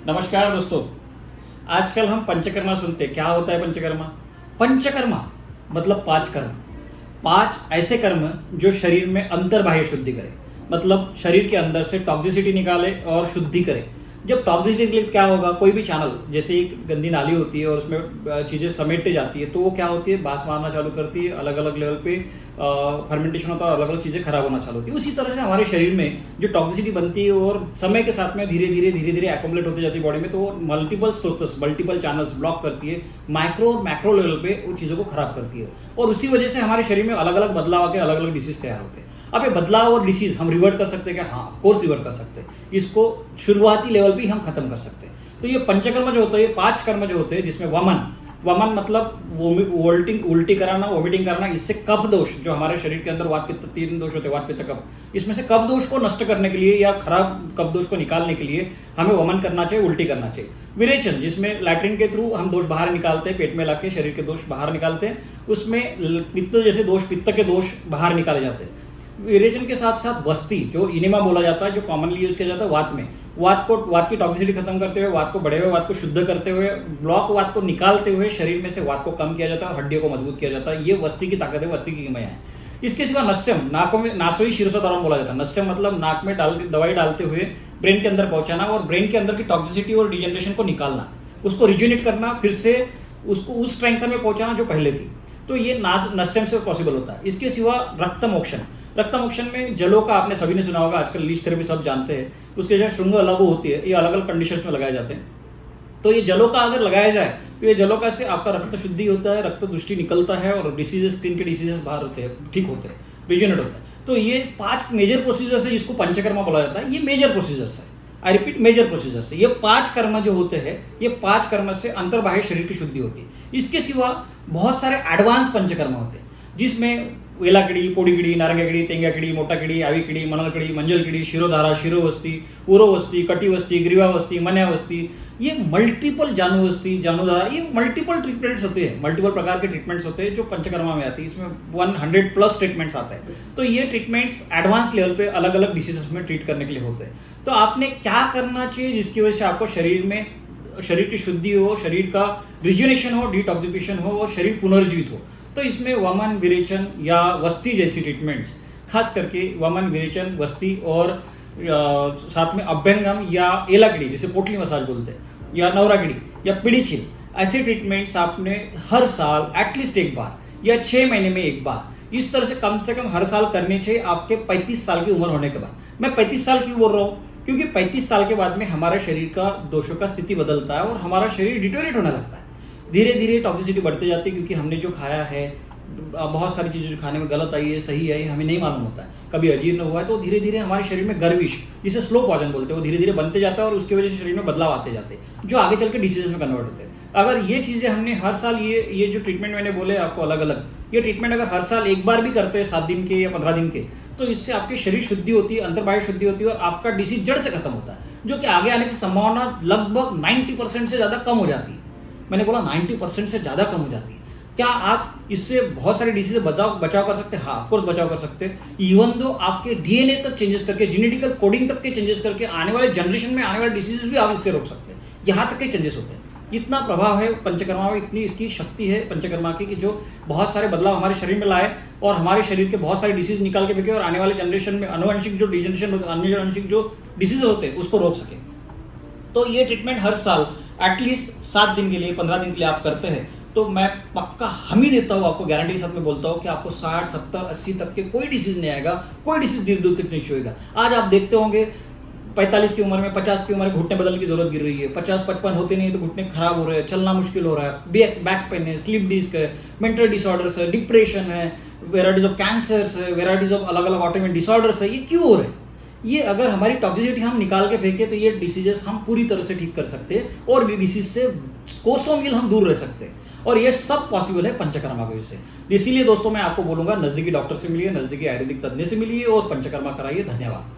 नमस्कार दोस्तों। आजकल हम पंचकर्मा सुनते, क्या होता है पंचकर्मा? पंचकर्मा मतलब 5 कर्म। 5 ऐसे कर्म जो शरीर में अंतर्बाह्य शुद्धि करे, मतलब शरीर के अंदर से टॉक्सिसिटी निकाले और शुद्धि करे। जब टॉक्सिसिटी निकले क्या होगा? कोई भी चैनल, जैसे एक गंदी नाली होती है और उसमें चीज़ें समेटते जाती है, तो वो क्या होती है, बास मारना चालू करती है, अलग अलग लेवल पे फर्मेंटेशन होता है और अलग अलग चीज़ें खराब होना चालू होती है। उसी तरह से हमारे शरीर में जो टॉक्सिसिटी बनती है और समय के साथ में धीरे धीरे एक्युमुलेट होती जाती है बॉडी में, तो वो मल्टीपल स्रोतस, मल्टीपल चैनल्स ब्लॉक करती है, माइक्रो और मैक्रो लेवल पे वो चीज़ों को खराब करती है और उसी वजह से हमारे शरीर में अलग अलग बदलाव आके अलग अलग डिसीज तैयार होते हैं। अब ये बदलाव और डिसीज हम रिवर्ट कर सकते हैं क्या? हाँ, कोर्स रिवर्ट कर सकते हैं। इसको शुरुआती लेवल पे हम खत्म कर सकते हैं। तो ये पंचकर्म जो होता है, ये 5 कर्म जो होते हैं, जिसमें वमन मतलब उल्टी कराना, वोमिटिंग करना, इससे कफ दोष जो हमारे शरीर के अंदर वात पित्त 3 दोष होते हैं, वात पित्त कफ, इसमें से कफ दोष को नष्ट करने के लिए या खराब कफ दोष को निकालने के लिए हमें वमन करना चाहिए, उल्टी करना चाहिए। विरेचन, जिसमें लैट्रिन के थ्रू हम दोष बाहर निकालते हैं, पेट में लाके शरीर के दोष बाहर निकालते हैं, उसमें पित्त जैसे दोष, पित्त के दोष बाहर निकाले जाते हैं। विरेचन के साथ साथ वस्ती, जो इनेमा बोला जाता है, जो कॉमनली यूज किया जाता है वात में, वात की टॉक्सिसिटी खत्म करते हुए, वात को बढ़े हुए वात को शुद्ध करते हुए, ब्लॉक वात को निकालते हुए शरीर में से वात को कम किया जाता है और हड्डियों को मजबूत किया जाता है। ये वस्ती की ताकत है, वस्ती की किमया है। इसके सिवा नस्यम, नाकों में नासोई शीर्षोदारम बोला जाता है। नस्यम मतलब नाक में दवाई डालते हुए ब्रेन के अंदर पहुंचाना और ब्रेन के अंदर की टॉक्सिसिटी और डिजेनरेशन को निकालना, उसको रिज्यूनेट करना, फिर से उसको उस स्ट्रेंथ में पहुंचाना जो पहले थी। तो ये नस्यम से पॉसिबल होता है। इसके सिवा रक्त मोक्षण में जलों का आपने सभी ने सुना होगा, आजकल लीच थेरेपी सब जानते हैं। उसके जो श्रृंग अलग होती है, ये अलग अलग कंडीशन में लगाए जाते हैं। तो ये जलों का अगर लगाया जाए तो ये जलों का से आपका रक्त शुद्धि होता है, रक्त दृष्टि निकलता है और डिसीजेस, स्किन के डिसीजेस बाहर होते हैं, ठीक होते हैं, रिज्यूनेट होता है। तो ये 5 मेजर प्रोसीजर्स है, जिसको पंचकर्मा बोला जाता है। ये मेजर प्रोसीजर्स है, आई रिपीट, मेजर प्रोसीजर्स है। ये 5 कर्म जो होते हैं, ये 5 कर्म से अंतर्बाह्य शरीर की शुद्धि होती है। इसके सिवा बहुत सारे एडवांस पंचकर्म होते हैं, जिसमें वेलाकिड़ी, पोड़ीकिड़ी, नारंगाकिड़ी, तेंगाकिड़ी, मोटाकिड़ी, आवीकिड़ी, मनलकिड़ी, मंजलकिड़ी, शिरोधारा, शिरोवस्ती, उरोवस्ती, कटिवस्ती, ग्रीवावस्ती, मन्यावस्ती, ये मल्टीपल जानुधारा, ये मल्टीपल ट्रीटमेंट्स होते हैं, मल्टीपल प्रकार के ट्रीटमेंट्स होते हैं जो पंचकर्मा में आती है। इसमें 100+ ट्रीटमेंट्स आते हैं। तो ये ट्रीटमेंट्स एडवांस लेवल पे अलग अलग डिसीजेस में ट्रीट करने के लिए होते हैं। तो आपने क्या करना चाहिए जिसकी वजह से आपको शरीर की शुद्धि हो, शरीर का रिज्यूनेशन हो, डिटॉक्सिफिकेशन हो और शरीर पुनर्जीवित हो? तो इसमें वमन, विरेचन या वस्ती जैसी ट्रीटमेंट्स, खास करके वमन, विरेचन, वस्ती और साथ में अभ्यंगम या एलाकिड़ी, जिसे पोटली मसाज बोलते हैं, या नवराकिड़ी या पिड़ीचिल, ऐसे ट्रीटमेंट्स आपने हर साल एटलीस्ट एक बार या 6 महीने में एक बार, इस तरह से कम हर साल करनी चाहिए आपके 35 साल की उम्र होने के बाद। मैं 35 साल क्यों बोल रहा हूँ? क्योंकि 35 साल के बाद में हमारा शरीर का दोषों का स्थिति बदलता है और हमारा शरीर डिटोरेट होने लगता है। धीरे धीरे टॉक्सिसिटी बढ़ते जाती है, क्योंकि हमने जो खाया है, बहुत सारी चीज़ें जो खाने में गलत आई है, सही है, हमें नहीं मालूम होता है, कभी अजीर्ण हुआ है, तो धीरे धीरे हमारे शरीर में गर्विश, जिसे स्लो पॉइजन बोलते हैं, वो धीरे धीरे बनते जाता है और उसकी वजह से शरीर में बदलाव आते जाते हैं, जो आगे चल के डिसीजेस में कन्वर्ट होते हैं। अगर ये चीज़ें हमने हर साल, ये जो ट्रीटमेंट मैंने बोले आपको अलग अलग, ये ट्रीटमेंट अगर हर साल एक बार भी करते हैं, 7 दिन के या 15 दिन के, तो इससे आपकी शरीर शुद्धि होती है, अंतर्बाह्य शुद्धि होती है और आपका डिसीज जड़ से खत्म होता है, जो कि आगे आने की संभावना लगभग 90% से ज़्यादा कम हो जाती है। मैंने बोला 90% से ज़्यादा कम हो जाती है। क्या आप इससे बहुत सारी डिसीज से बचाव कर सकते हैं? हाँ, ऑफकोर्स बचाव कर सकते हैं। इवन दो आपके डीएनए तक चेंजेस करके, जेनेटिकल कोडिंग तक के चेंजेस करके आने वाले जनरेशन में आने वाले डिसीजेस भी आप इससे रोक सकते हैं। यहाँ तक के चेंजेस होते हैं। इतना प्रभाव है पंचकर्मा में, इतनी इसकी शक्ति है पंचकर्मा की, कि जो बहुत सारे बदलाव हमारे शरीर में लाए और हमारे शरीर के बहुत सारे डिसीज निकाल के फेंके और आने वाले जनरेशन में अनुवंशिक जो डिजेनरेशन होते हैं, अनुवंशिक जो डिसीज होते हैं, उसको रोक सके। तो ये ट्रीटमेंट हर साल एटलीस्ट 7 दिन के लिए, 15 दिन के लिए आप करते हैं, तो मैं पक्का हामी देता हूँ आपको, गारंटी के साथ में बोलता हूँ कि आपको 60, 70, 80 तक के कोई डिसीज नहीं आएगा, कोई डिसीज दूर तक नहीं होगा। आज आप देखते होंगे 45 की उम्र में, 50 की उम्र में घुटने बदलने की जरूरत गिर रही है, 50-55 होते नहीं तो घुटने खराब हो रहे हैं, चलना मुश्किल हो रहा है, बैक पेन है, स्लीप डिस्क है, मेंटल डिसऑर्डर्स है, डिप्रेशन है, वेराइटीज ऑफ कैंसर्स है, वेराइटीज ऑफ अलग अलग ऑटोइम्यून डिसऑर्डर्स है। ये क्यों हो रहे हैं? ये अगर हमारी टॉक्सिसिटी हम निकाल के फेंके तो ये डिसीजेस हम पूरी तरह से ठीक कर सकते हैं और डिसीज से कोसों मील हम दूर रह सकते हैं। और ये सब पॉसिबल है पंचकर्मा की वजह से। इसीलिए दोस्तों मैं आपको बोलूंगा, नजदीकी डॉक्टर से मिलिए, नजदीकी आयुर्वेदिक तज्ञ से मिलिए और पंचकर्मा कराइए। धन्यवाद।